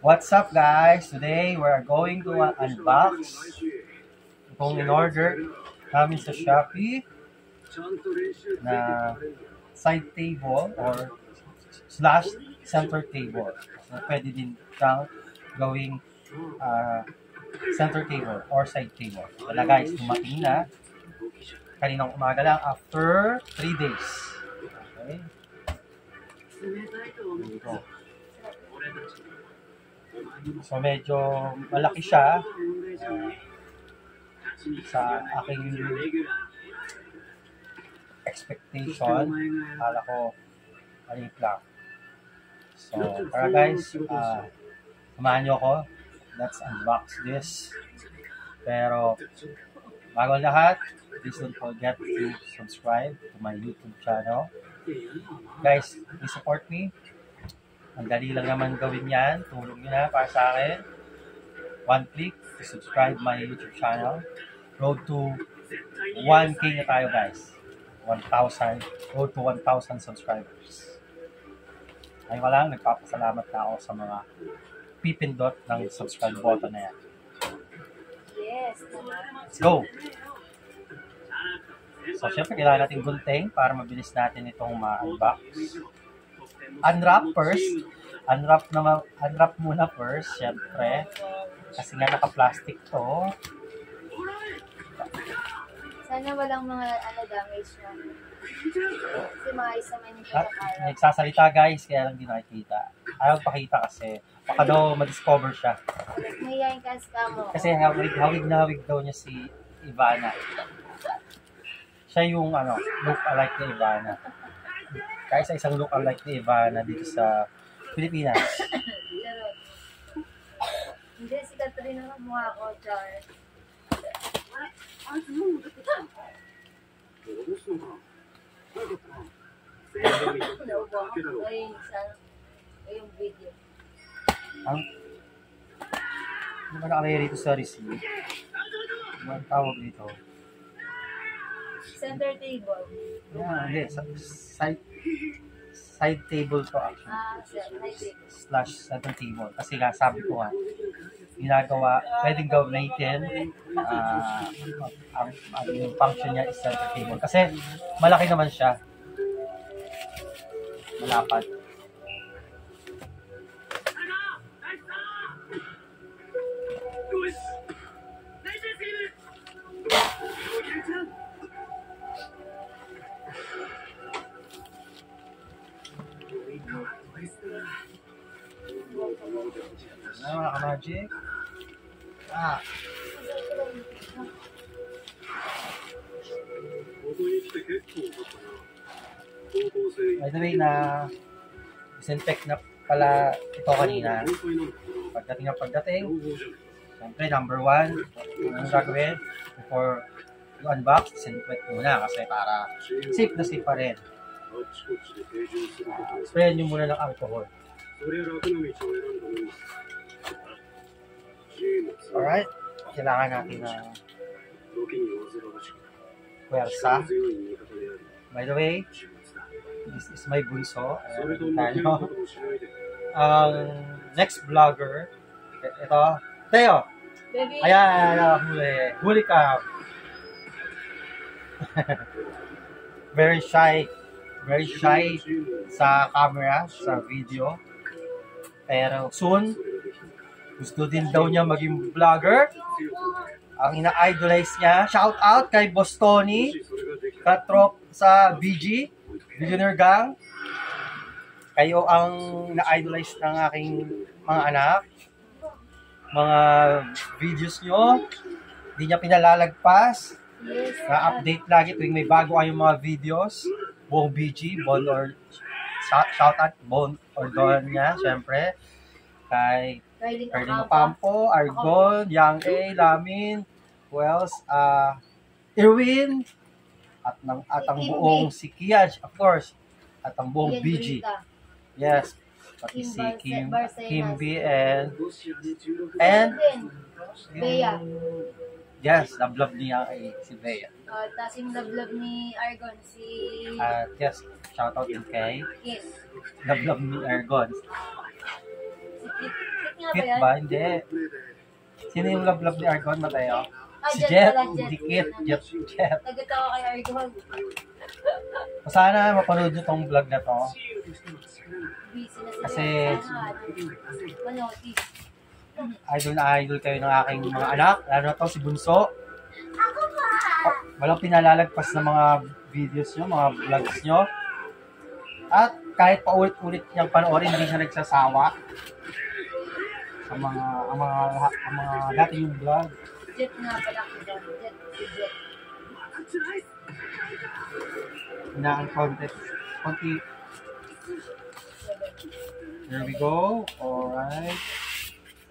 What's up guys? Today we're going to unbox itong in-order namin sa Shopee na side table or slash center table. So pwede din siyang gawing center table or side table. Wala guys, dumating na kaninang umaga lang after 3 days. Okay. Dito. So medyo malaki siya sa aking expectation. Akala ko maliit lang. So para guys, samahan nyo ako. Let's unbox this. Pero bago lahat, please don't forget to subscribe to my YouTube channel. Guys, please support me. Ang dali lang naman gawin yan. Tulong nyo na para sa akin. One click to subscribe my YouTube channel. Road to 1K na tayo guys. 1,000. Road to 1,000 subscribers. Ayun ka lang, nagpapasalamat na ako sa mga pipindot ng subscribe button na yan. Yes. Let's go! So, syempre, kailangan natin gunting para mabilis natin itong ma-unbox. Unwrap first. Unwrap muna first, syempre. Kasi nga naka-plastic to. Sana walang mga damage na. Kasi maayos naman yung pagkakala. Nagsasalita guys, kaya lang di nakikita. Ayaw pakita kasi baka daw ma-discover siya. Mahihayin ka sa mo. Kasi hawig na hawig daw niya si Ivana. Siya yung look-alike ni Ivana. Kaya sa isang look-alike ni Ivana dito sa Pilipinas. Hindi, si Katrina ang mukha ko, Char. Naubo ako. Yung video. Ano ba nakalagay rito sa receipt? Ano ang tawag dito? Center table. Yeah, hindi. Side table to actually. Side table. Slash center table. Kasi nga, sabi ko nga, ginagawa, pwedeng gawin yung function niya is center table. Kasi malaki naman siya. Malapad. Mga ka-magic. By the way, disinfect na pala ito kanina. Pagdating, siyempre number 1, anong gagawin before you unbox, disinfect muna kasi para safe na safe pa rin. Sprayan nyo muna ng alcohol. Alright, kailangan natin ng puwersa. By the way, this is my bunso. Next vlogger, ito, Teo! Baby! Ayan, huli ka! Very shy sa camera, sa video. Pero soon, gusto din daw niya maging vlogger. Ang ina-idolize niya, shout out kay Boss Tony, katrop sa BG, Billionaire Gang. Kayo ang na-idolize ng aking mga anak. Mga videos nyo, hindi niya pinalalagpas. Na-update lagi tuwing may bago kayong mga videos. Buong BG, Bon or shout out Bon or Don niya, syempre. Kay Cardinal Campo, Argon, Yang A, Lamin, who else? Irwin, at ang buong si Kian, of course, at ang buong BG. Yes, pati si Kimby and Bea. Yes, love niya kay si Bea. Tapos yung love ni Argon, si... Yes, shoutout din kay Yes. love ni Argon. Si Kit nga Dikit yan? ba? Hindi. Sino yung love ni Argon, Mateo? Si Jet Jet. pala, Jet. Dikit. Jet. Nagot ako kay Argon. Sana mapanood nyo tong vlog na to. Busy na sila. Kasi- Manotis. Idol na idol kayo ng aking mga anak. Lalo na to si Bunso. Walang pinalalagpas na mga videos nyo, mga vlogs nyo. At kahit paulit-ulit niyang panoorin, hindi siya nagsasawa. Ang mga dati yung vlog. Jet nga pala ko dyan. Jet. Si Jet. Inaan konti. There we go. Alright.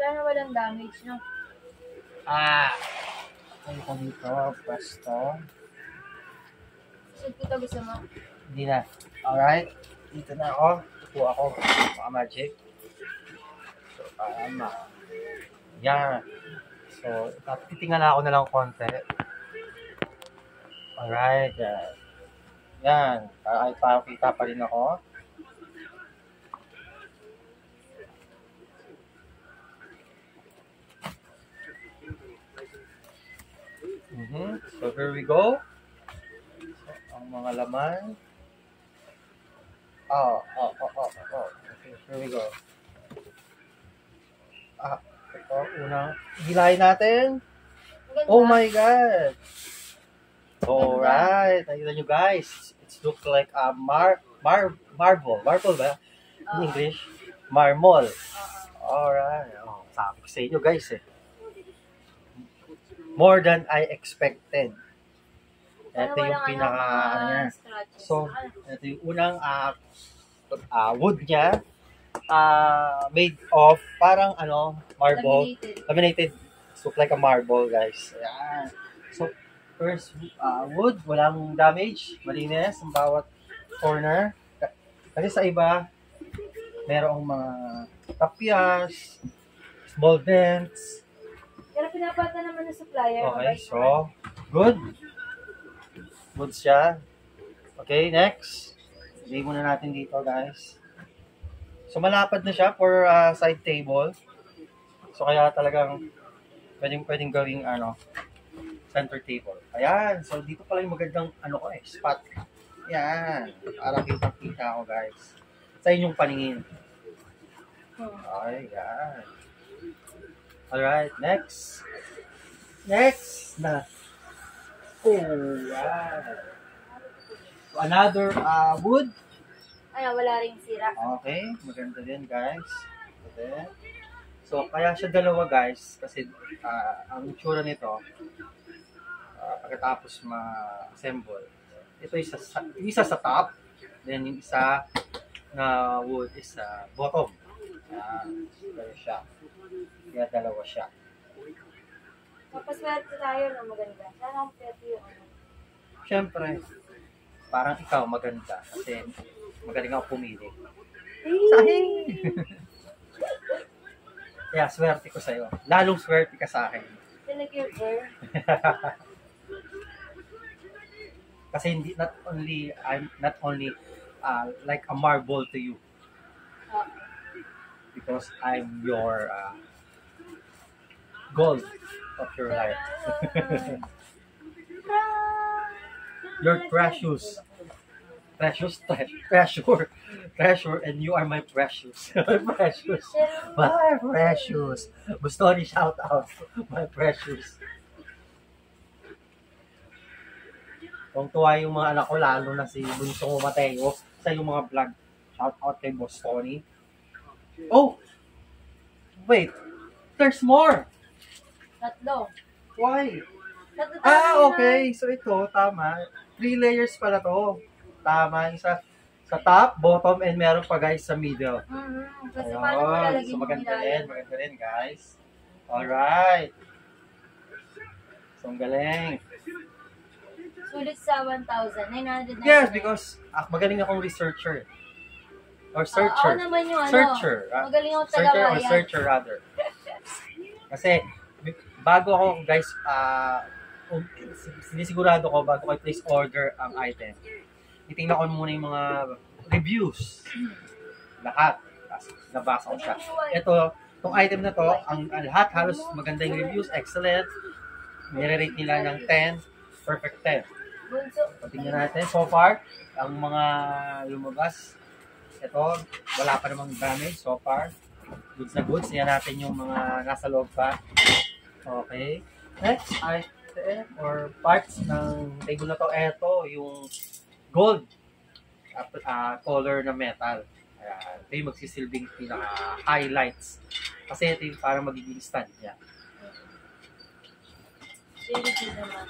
Sana walang damage, no? Ano ko dito? Pwesto. Shoot ko to, gusto mo? Hindi na. Alright. Dito na ako. Tupo ako. Mga magic. So, yan. So, titingnan ako na lang konti. Alright. Yan. Parang kita pa rin ako. So, here we go. So, ang mga laman. Okay, here we go. Ito, unang hilahin natin. Maganda. Oh my God! Alright, nakita nyo guys. It looks like a marble. Marble ba? In English? Marmol. Alright. Sabi ko sa inyo guys eh. More than I expected. Ito yung pinaka, ano yan. So, ito yung unang wood niya. Made of parang marble. Laminated. Look like a marble, guys. Ayan. So, first wood, walang damage. Malinis ang bawat corner. Kasi sa iba, merong mga tapyas, small dents. Pero pinapata naman ng supplier. Okay, so, good. Good siya. Okay, next. Lagay muna natin dito, guys. So, malapad na siya for side table. So, kaya talagang pwedeng gawing center table. Ayan. So, dito pala yung magandang spot. Ayan. Para kitang-kita ako, guys. Sa inyong paningin. Okay, yan. Alright, next. Next na. Alright. So, another wood. Ay, wala ring sira. Okay, maganda din guys. Okay. So, kaya siya dalawa guys. Kasi ang itsura nito, pagkatapos ma-assemble, ito isa sa top, then yung isa na wood is sa bottom. Kaya siya. Kaya dalawa siya. Papaswerte tayo na maganda. Sana ang pwede yung Siyempre, parang ikaw maganda kasi magaling ako pumili. Sahing! Kaya swerte ko sa'yo. Lalong swerte ka sa akin. Like your girl. Kasi I'm not only like a marble to you. Because I'm your gold of your life. You're precious. Treasure, and you are my precious. Precious. My precious. Gusto ni shout out. My precious. Kung tuwa yung mga anak ko, lalo na si Bunsong Mateo, sa yung mga vlog. Shout out kay Boss Tony. Oh! Wait. There's more! Tatlo. Why? Tatlo tayo Okay. So ito, tama. 3 layers pala to. Tama. Isa sa top, bottom, and meron pa guys sa middle. Kasi paano mo Ayun. lalagyan So yung maganda ilalim? rin guys. Alright. So ang galing. Sulit sa 1,999. Yes, because magaling akong researcher. Or searcher. Ako naman yung Searcher. Magaling akong Searcher or tagabayan. searcher rather. Kasi, bago ako guys, sinisigurado ko bago ko place order ang item. Itingnan ko muna yung mga reviews. Lahat. Tapos, nabasa ko siya. Ito, Itong item na to, ang lahat halos maganda yung reviews, excellent. Nire-rate nila ng 10, perfect 10. Bunso. So, tingnan natin. So far, ang mga lumabas, ito, wala pa namang damage so far. Goods na goods. Tingnan natin yung mga nasa loob pa. Okay. Next item or parts ng table na to, ito, yung gold color na metal. Ayan. Ito yung magsisilbing pinaka-highlights. Kasi ito yung parang magiging stand niya. Very good naman.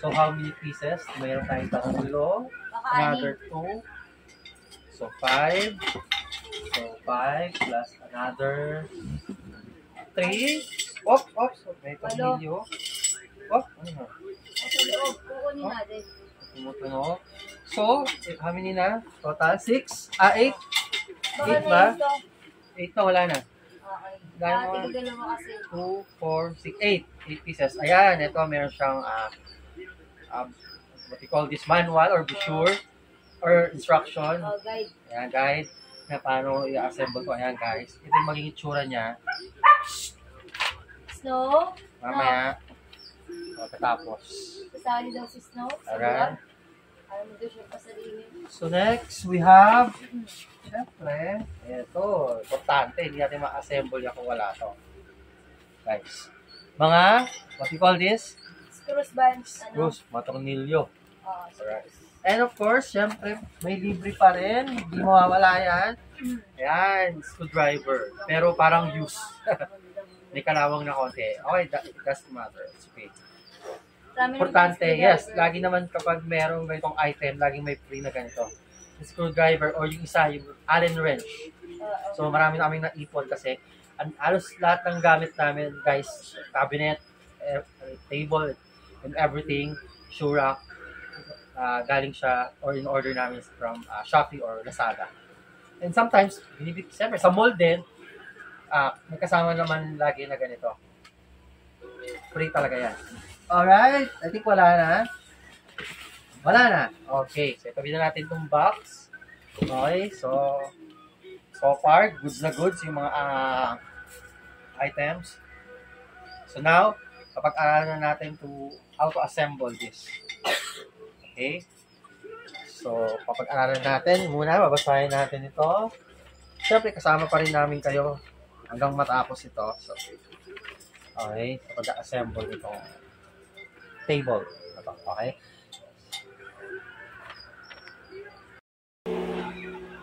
So, how many pieces? Mayroon tayong tatlo. Baka Another 2. So, 5. So, 5 plus another 3. Op. So, may tornilyo. Op. Ano na? sa loob. Kukunin natin. Tumutunog. So, how many na? Total? 6? 8? Baka 8 ba? na ito. 8 na, wala na. Okay. Dahil mga Tigil-dalawa kasi. 2, 4, 6, 8. 8 pieces. Ayan, ito meron siyang what you call this, manual or brochure or instruction. Oh, guide. Ayan, guide na paano i-assemble ko. Ayan, guys. Ito yung magiging itsura niya. Snow. Mamaya. Pagkatapos. Kasali daw si Snow. Alright. Alam mo daw siya pasalinin. So next, we have, syempre, ito, importante, hindi natin ma-assemble yan kung wala to. Guys, mga, what you call this? Screws band. Screws, matornilyo. Oh, Alright. And of course, syempre, may libre pa rin, hindi mawawala yan. Ayan, screwdriver. Pero parang use. May kalawang na konti. Okay, it doesn't matter. It's okay. Importante, yes. Lagi naman kapag merong ganitong item, laging may free na ganito. Yung screwdriver or yung isa, yung Allen wrench. So marami na kaming naipon kasi halos lahat ng gamit namin, guys, cabinet, table, and everything, shoe rack, galing siya or in order namin from Shopee or Lazada. And sometimes, siyempre, sa mall din, may kasama naman lagi na ganito. Free talaga yan. Alright, I think wala na. Wala na. Okay, so itabi na natin itong box. Okay, so far, goods na goods yung mga items. So now, kapag-aralan na natin how to assemble this. Okay? So, kapag-aralan natin, muna, babasahin natin ito. Siyempre, kasama pa rin namin kayo hanggang matapos ito. So, okay, kapag-assemble itong table. Okay?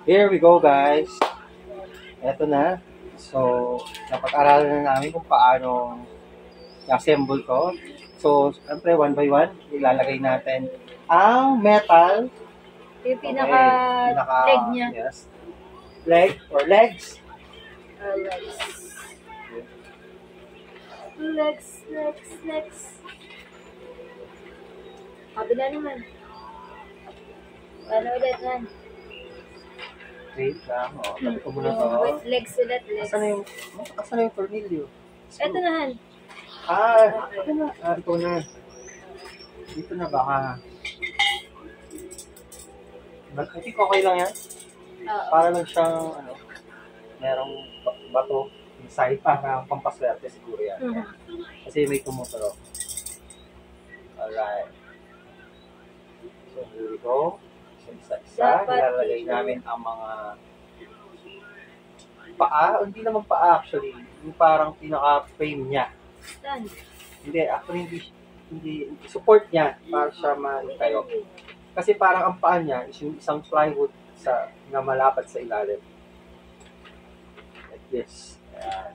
Here we go, guys. Ito na. So, napag-aralan na namin kung paano i-assemble ko. So, siyempre, one by one, ilalagay natin ang metal. Yung pinaka-leg niya. Yes. Leg or legs. Legs. Kabila naman. Ano ulit yan? Wait lang. Tabi ko muna to. Legs ulit, legs. Asan na yung tornilyo? Ito na, Han. Ito na. Ito na. Dito na baka. I think okay lang yan. Para lang siyang, merong bato inside para pampaswerte siguro yan. Kasi may tumuturo. Alright. So, here we go. So, isa-isa. Nilalagay namin ang mga paa. Hindi naman paa actually. Yung parang pinaka-frame niya. Saan? Hindi, actually hindi support niya para siya tayo. Kasi parang ang paa niya is yung isang plywood na malapad sa ilalim. Like this. Ayan.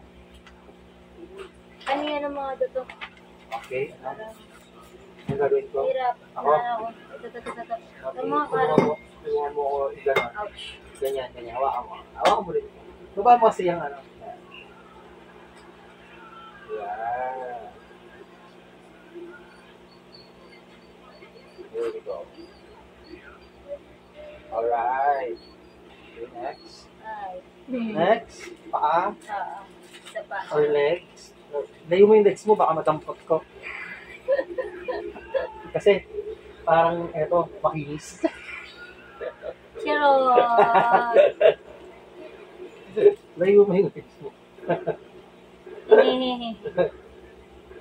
Ano yan ang mga dito? Okay. Ang gagawin ko? Hirap. Ako? Ito. Okay. Ang mga parang... Tulungan mo ko i-ganon. Ouch. Ganyan. Hawakan mo. Hawakan mo rin. Baba mo kasi yung Ayan. Here we go. Alright. Okay, next. Next, paa. Isa pa. Or legs. Layo mo yung legs mo, baka madampot ko. Kasi, parang, eto, makinis. Charot. Layo mo yung legs mo. Hehehe.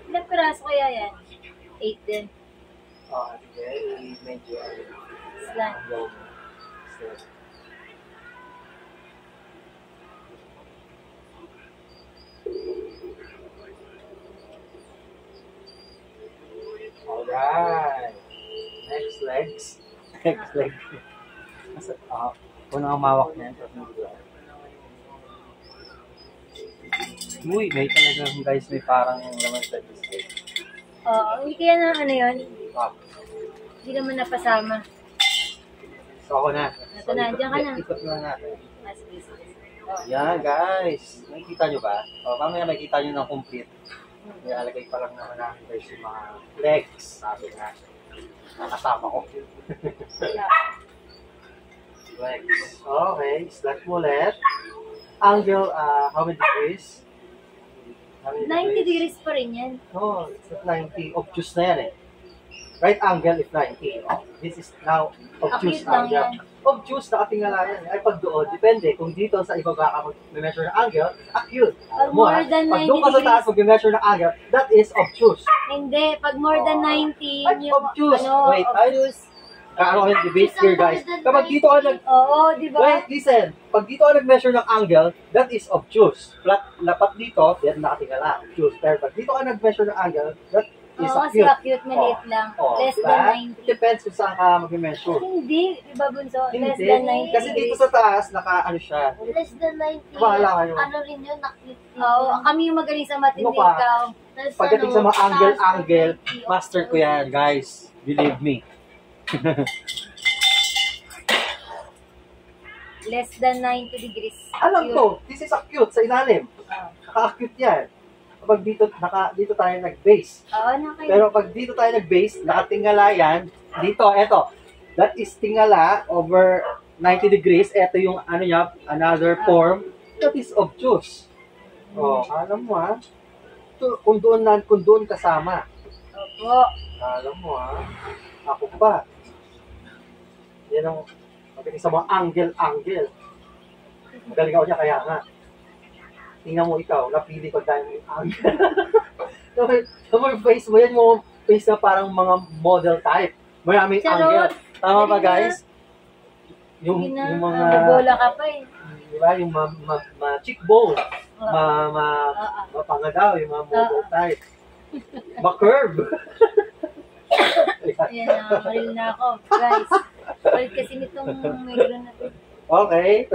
Ilang piraso kaya yan? 8 din. Sige. Medyo, Slant. low mo. Slant. Alright. Next legs. Next legs. Kung namawak na yan, uy, may talagang guys, may parang laman sa biscuit. Oo, hindi kaya na ano yun? Ah, Hindi naman napasama. so ako na. Ito na, diyan ka na. Ikot na natin. Mas business. Oh. Yan guys. Nakikita nyo ba? Mamaya makikita nyo ng complete. Nilalagay pa lang naman namin guys yung mga legs. Sabi nga. Nakasama ko. Yeah. Legs. Okay. Slack mo ulit. Angle, how many degrees? 90 degrees pa rin yan. No, it's not 90. Obtuse na yan eh. Right angle is 90. This is now obtuse Acute lang angle. yan. Obtuse, nakatingala yan. Ay, pag doon, depende. Kung dito sa ibaba ka mag-measure ng angle, acute. Pag Mo, more than pag 90 doon ka sa taas degrees. mag-measure ng angle, that is obtuse. Hindi, pag more than 90, Ay, yung obtuse. ano, Wait, ay. obtuse. Kaano yung debate here, guys. Kapag dito ka nag... Oo, di ba? Wait, listen. Pag dito ka nag-measure ng angle, that is obtuse. Lapat dito, yan nakatingala. Obtuse. Pero pag dito ka nag-measure ng angle, that is Oo, kasi acute. acute, maliit lang. Less diba? than 90. Depends kung saan ka mag-measure. Hindi, di ba Bunso? Less Hindi. than 90 Kasi dito sa taas, ano siya. Less than 90. Bahala kayo. Ano rin yun, nakit. Oo, kami yung magaling sa Ano pa? matindikaw. Pagdating sa mga angle, master ko yan, guys. Believe me. Less than 90 degrees. Alam ko, this is acute sa ilalim. Naka-acute yan. Kapag dito tayo nag-base. Oo, na kayo. Pero pag dito tayo nag-base, nakatingala yan. Dito, eto. That is tingala over 90 degrees. Eto yung ano niya, another form. That is obtuse. Oh, alam mo ha. Kung doon kasama. Opo. Alam mo ha. Ako pa. Yan ang magaling sa mga angle. Magaling ako niya kaya nga. Tingnan mo ikaw, napili ko dahil yung angle. Yung face mo, yan yung face na parang mga model type. Maraming Charot! angle. Tama ba guys? Yung Sige na, mga, bobola ka pa eh. di ba, yung cheekbone, mapangadaw, yung mga model type. Ma-curve. Ayan, nakakaril na ako. Guys, palit kasi nitong negro na to. Okay,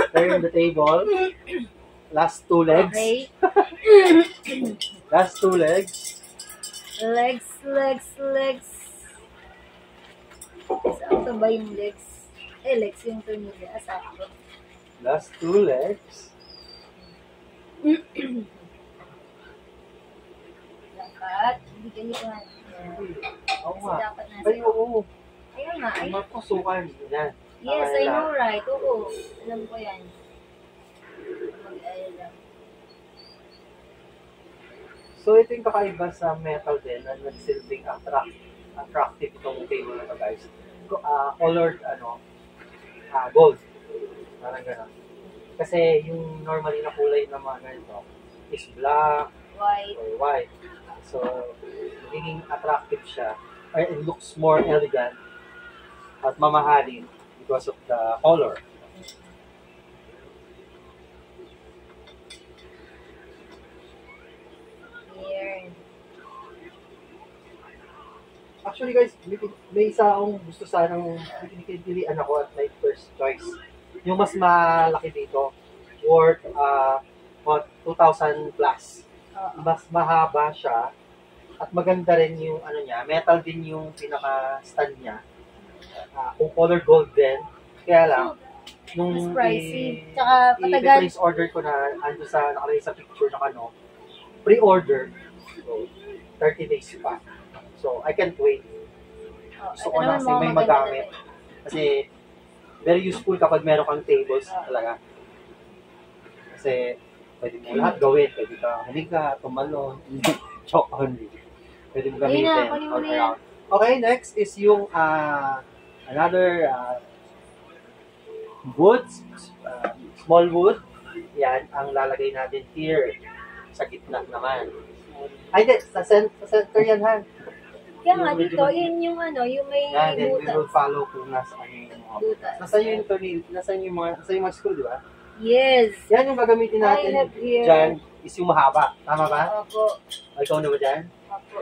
turn the table. Last two legs. Okay. Last two legs. Legs. Saan to ba yung legs? Legs yung tornilyo. Sakto. Last two legs. Dapat, hindi ganito nga. Oo Kasi nga. dapat nasa Ay, oo. Ayun nga, Ay, ayun. matusukan. Yan. Yes, Tama I yan. know right. Oo, alam ko yan. Mag-ayun lang. So, ito yung kakaiba sa metal din na nagsilbing attractive itong table na to, guys. Colored, gold. Parang gano'n. Kasi yung normally na kulay na mga ganito is black White. or white. So, nagiging attractive siya. Or it looks more elegant at mamahalin because of the color. Here. Actually guys, may isa akong gusto sanang pinipilian ako at my first choice. Yung mas malaki dito, worth what 2,000 plus. Mas mahaba siya at maganda rin yung ano niya, metal din yung pinaka-stand niya. Kung color gold din, kaya lang nung Mas pricey. Tsaka patagal. i-place order ko na ando sa nakalagay sa picture na pre-order. So 30 days pa. So, I can't wait. Gusto ko na kasi may magamit. Kasi, very useful kapag meron kang tables talaga. Kasi, pwede mo lahat gawin. Pwede ka humiga, tumalon, choke only. Pwede mo gamitin. Ayun na, kunin mo all na yan. around. Okay, next is yung another wood, small wood. yan ang lalagay natin here. Sa gitna naman. Ay, di. Sa center yan, ha? Kaya nga dito, yun yung ano, yung may Yan, then we will butas. follow kung nasaan yung mga Butas. Nasaan yung mga screw, di ba? Yes. Yan yung gagamitin I natin have here. dyan is yung mahaba. Tama ba? Opo. O, ikaw na ba dyan? Opo.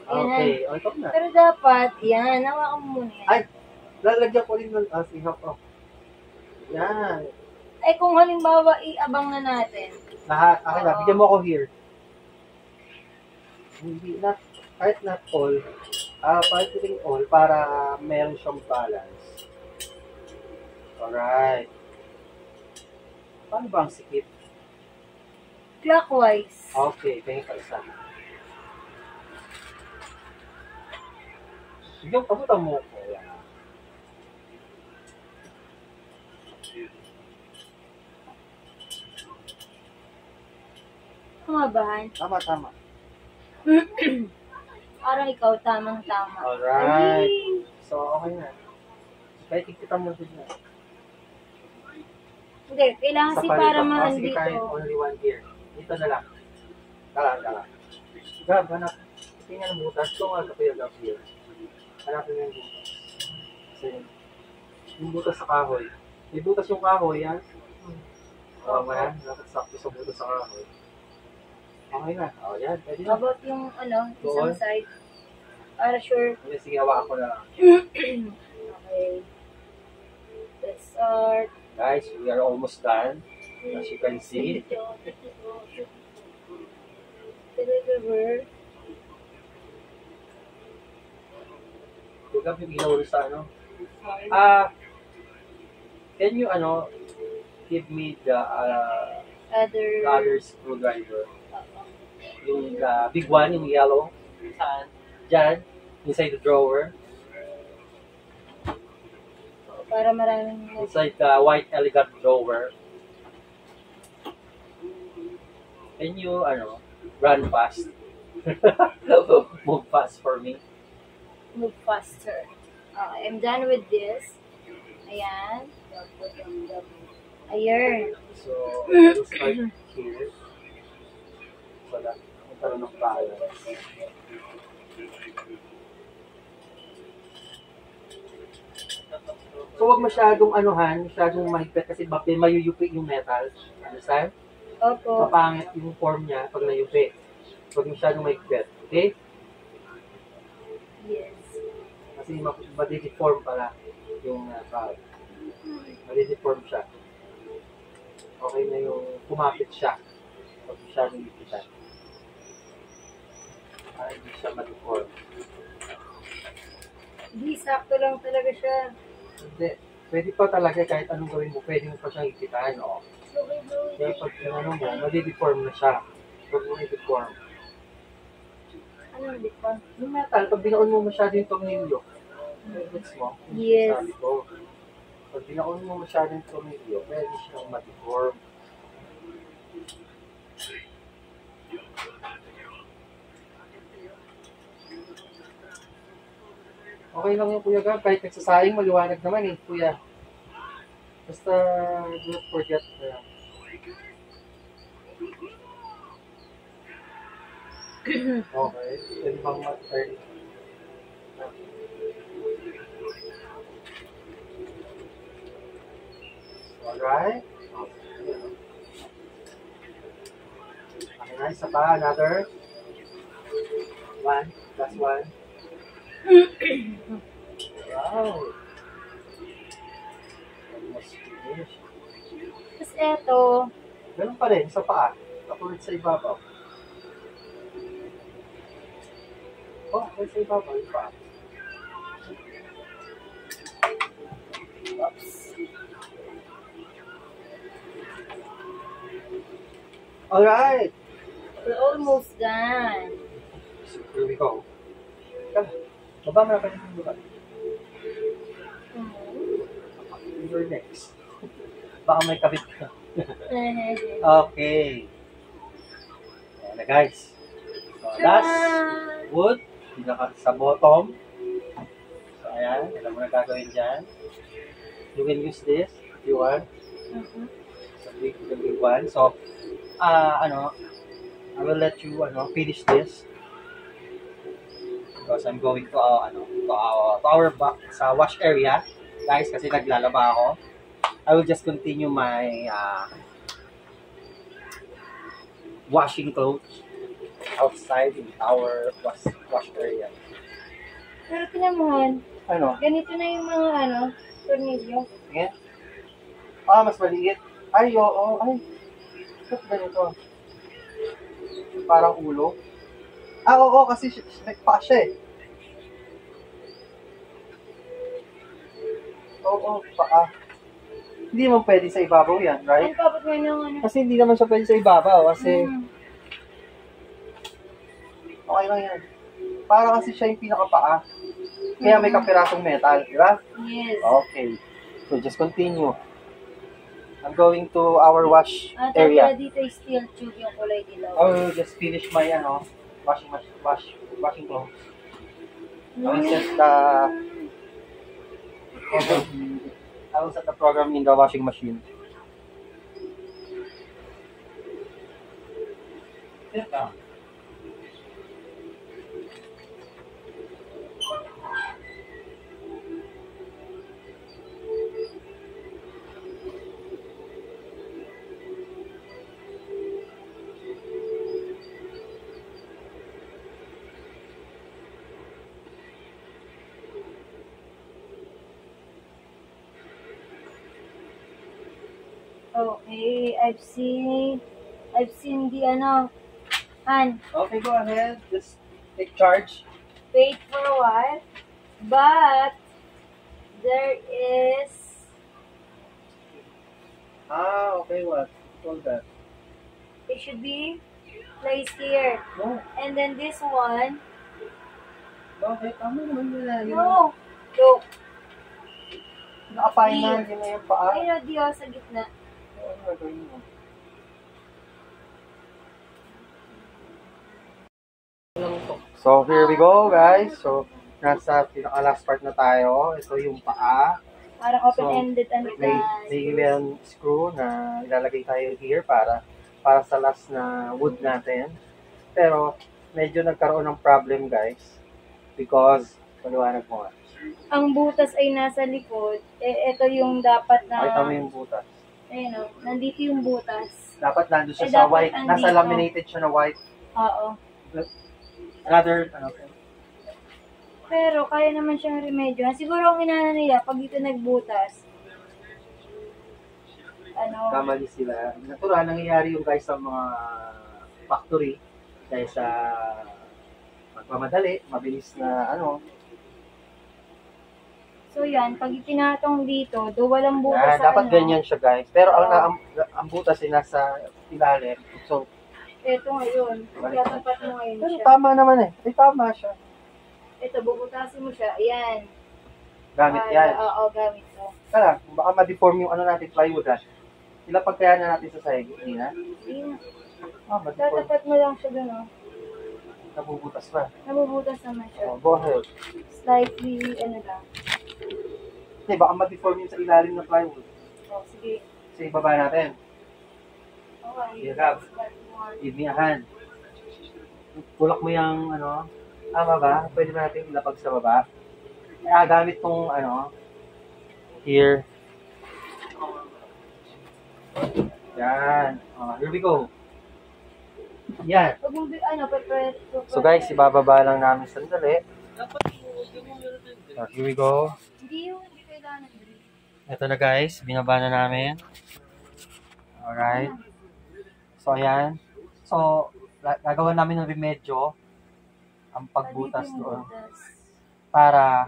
Okay. O, ikaw na. Pero dapat, yan, hawakan mo muna yan. Ay, lalagyan ko rin ng sihap. Oh. Yan. Eh kung halimbawa, iabang na natin. Lahat. Okay na. Oo. Bigyan mo ako here. Hindi na, kahit not all, parting all para meron siyang balance. Alright. Paano ba ang sikip? Clockwise. Okay, tingin ka isa. Bigyan, pabutan mo ko. Yan. Kumabahan. Tama. Parang ikaw tamang-tama. Alright. Ay, So, okay na. Kahit kita mo din na. hindi, kailangan si para Sige, maandito. kahit only one here. Dito na lang. Dala. Gab, hanap. Tingnan ang butas. Ito nga kapag Gab here. Hanapin mo yung butas. Kasi, yung butas sa kahoy. May butas yung kahoy, yan. Oo, man. Nakasakto sa butas sa kahoy. Okay na. O, yan. Pwede na. About yung ano, isang Doon. side. Para sure. Okay, sige, hawakan ko na lang. Okay. Let's start. Guys, we are almost done. As you can see. Deliver. Gab, yung ilaw rin sa ano. Can you, give me the other screwdriver? Yung big one, yung yellow. Saan? Dyan, inside the drawer. Para maraming Inside the white elegant drawer. Can you, run fast? Move fast for me. move faster. Okay, I'm done with this. Ayan. Ayan. So, we'll start here. So, magkaroon ng balance. So, wag masyadong masyadong mahigpit kasi bakit mayuyupi yung metal. Understand? Opo. Papangit yung form niya pag nayupi. Wag masyadong mahigpit. Okay? Yes. Kasi madideform pala yung valve. Madideform siya. Okay na yung kumapit siya. Pag masyadong ipitan. Para hindi siya madideform. Hindi, sakto lang talaga siya. Hindi. Pwede pa talaga kahit anong gawin mo, pwede mo pa siyang ipitan. No? Kaya pag mo, madideform na siya. Pag mo i-deform. Ano ulit pa? Yung metal, pag binaon mo masyado yung tornilyo, gets mo? Yes. Sabi ko, pag binaon mo masyado yung tornilyo, pwede siyang ma-deform. Okay lang yung Kuya Gab, kahit nagsasayang, maliwanag naman Kuya. Basta, don't forget okay, pwede bang mag-turn? Alright. Okay na, isa pa, another. One, last one. Wow. Almost finished. Tapos eto, Ganun pa rin, sa paa. Kapulit sa ibabaw. Oh, sa ibabaw, yung paa. oops. Alright. We're almost done. So, here we go. Come. Baba mo na pa yung baba. You're next. Baka may kabit ka. Okay. Ayan na guys. So, last wood. Pinaka sa bottom. So, ayan. Alam mo na gagawin dyan. You can use this if you want. Mhm. So, the big one. So, I will let you, finish this. Because I'm going to, to our back sa wash area. Guys, kasi naglalaba ako. I will just continue my, washing clothes outside in our wash area. Pero tinamuhan, Ano? ganito na yung mga tornilyo. Tingin? Mas maliit. Ay, oo. Ay, ba't ganito? Parang ulo. Oo, kasi nagpa siya eh. Oo, paa. Hindi naman pwede sa ibabaw yan, right? Ang kapot nga ng Kasi hindi naman siya pwede sa ibabaw. Kasi, okay lang yan. Para kasi siya yung pinakapaa. Kaya may kapirasong metal, di ba? Yes. Okay. So, just continue. I'm going to our wash At area. dito ay steel tube yung kulay dilaw. I will just finish my, washing clothes. I will set the program in the washing machine. Okay, I've seen the Han, Okay, go ahead. Just take charge. wait for a while, but there is, Okay, what? Hold that. it should be placed here. No. And then this one, Okay, tama naman yun. no, look, Naka-final, yun na yung paa. ayun, di sa gitna. Ano gagawin mo? So, here we go, guys. So, nasa pinaka-last part na tayo. Ito yung paa. Parang open-ended May yung screw na ilalagay tayo here para sa last na wood natin. Pero, medyo nagkaroon ng problem, guys. Because, paliwanag mo nga. Ang butas ay nasa likod. Ito yung dapat na, Makita mo yung butas. ayun o, nandito yung butas. Dapat nandun siya sa Dapat white. Nasa andito. laminated siya na white. Oo. Rather, Pero kaya naman siyang remedyo. Siguro ang inana nila, pag dito nagbutas, kamali sila. Natural, nangyayari yung guys sa mga factory. Dahil sa magmamadali, mabilis na so yan, pag itinatong dito, do walang Yan, butas sa dapat ganyan siya guys. Pero ang butas ay nasa ilalim. So, Ito ngayon, tatapat mo ngayon pero siya. tama naman eh. Ay, tama siya. Ito, bubutasin mo siya. Ayan. Gamit yan. Oo, gamit to. Kala, baka ma-deform yung natin, plywood ha. Ilapag kaya na natin sa sahig. Hindi na. Ayan. Ma-deform. Tatapat mo lang siya dun, oh. Nabubutas pa. Nabubutas naman siya. Go ahead. Slightly, lang. Hindi, baka ma-deform yung sa ilalim ng plywood. Oh, sige. Sa ibaba natin. Okay. Here, Gab. Give me a hand. Tulak mo yung tama ba? Pwede ba natin ilapag sa baba? Kaya gamit tong here. Yan. Here we go. Yan. Pag mo, prepare. So guys, ibababa lang namin sandali. So, here we go. Hindi kailangan. Ito na guys, binaba na namin. Alright. So ayan. So, gagawa namin ng remedyo ang pagbutas doon para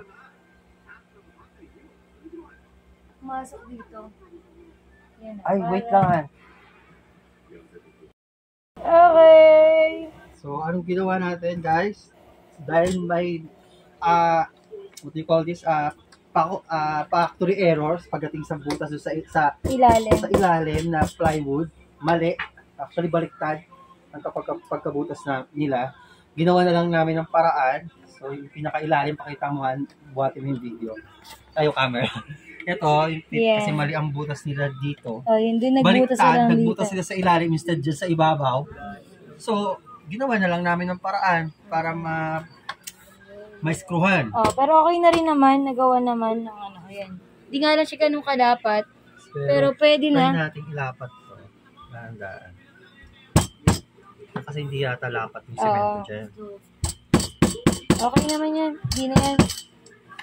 Masok dito. Yan, ay, wait lang. Okay. So, anong ginawa natin, guys? Dahil may what do you call this? Factory errors pagdating sa butas sa ilalim na plywood, mali. Actually, baliktad ang pagkabutas nila. Ginawa na lang namin ng paraan. So, yung pinakailalim, pakita mo, buhatin mo yung video. Tayo, camera. Ito, yung tip, Yeah. kasi mali ang butas nila dito. Oh, yun din, nagbutas Baliktad, lang dito. nagbutas sila sa ilalim instead dyan sa ibabaw. So, ginawa na lang namin ng paraan para ma-screwhan. Oh, pero okay na rin naman, nagawa naman ng ano, ayan. Di nga lang siya ganun kadapat, pero pwede try na. natin ilapat to. Dahan-dahan. Kasi hindi yata lapat yung semento dyan. Okay naman yan, hindi na yan.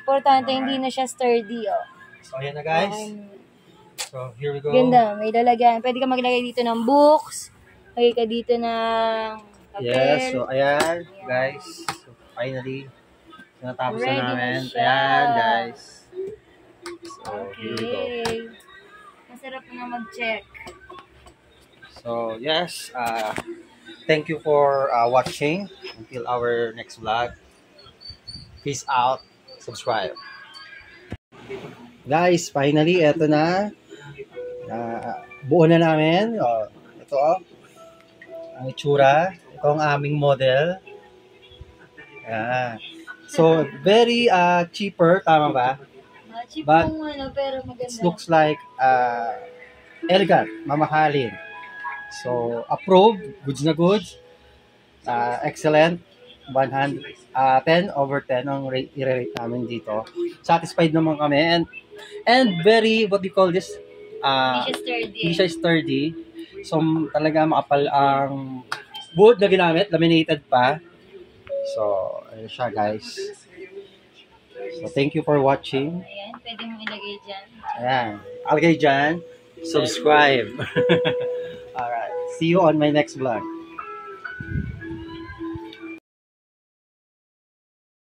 Importante, hindi na siya sturdy, oh. So, ayan na guys. Okay. So, here we go. Ganda, may lalagyan. Pwede ka maglagay dito ng books, lagay ka dito ng papel. Yes, so ayan, guys. So, finally, natapos Ready na na namin. siya. Ayan, guys. So, here we go. Okay. Masarap na mag-check. So, yes, thank you for watching. Until our next vlog. Peace out. Subscribe. Guys, finally, eto na. Buo na namin. Ito, ang itsura. Ito ang aming model. Ayan. So, very cheaper, tama ba? Cheap But, kung ano, pero maganda. It looks like elegant, mamahalin. So, approved, goods na goods. Excellent. 10 over 10 ang i-rate namin dito. Satisfied naman kami. And very, what do you call this? Hindi siya sturdy. Hindi siya sturdy. So, talaga makapal ang wood na ginamit. Laminated pa. So, ayun siya guys. So, thank you for watching. Ayan, pwede mong ilagay dyan. Ayan. Alagay dyan. Subscribe. Alright. See you on my next vlog.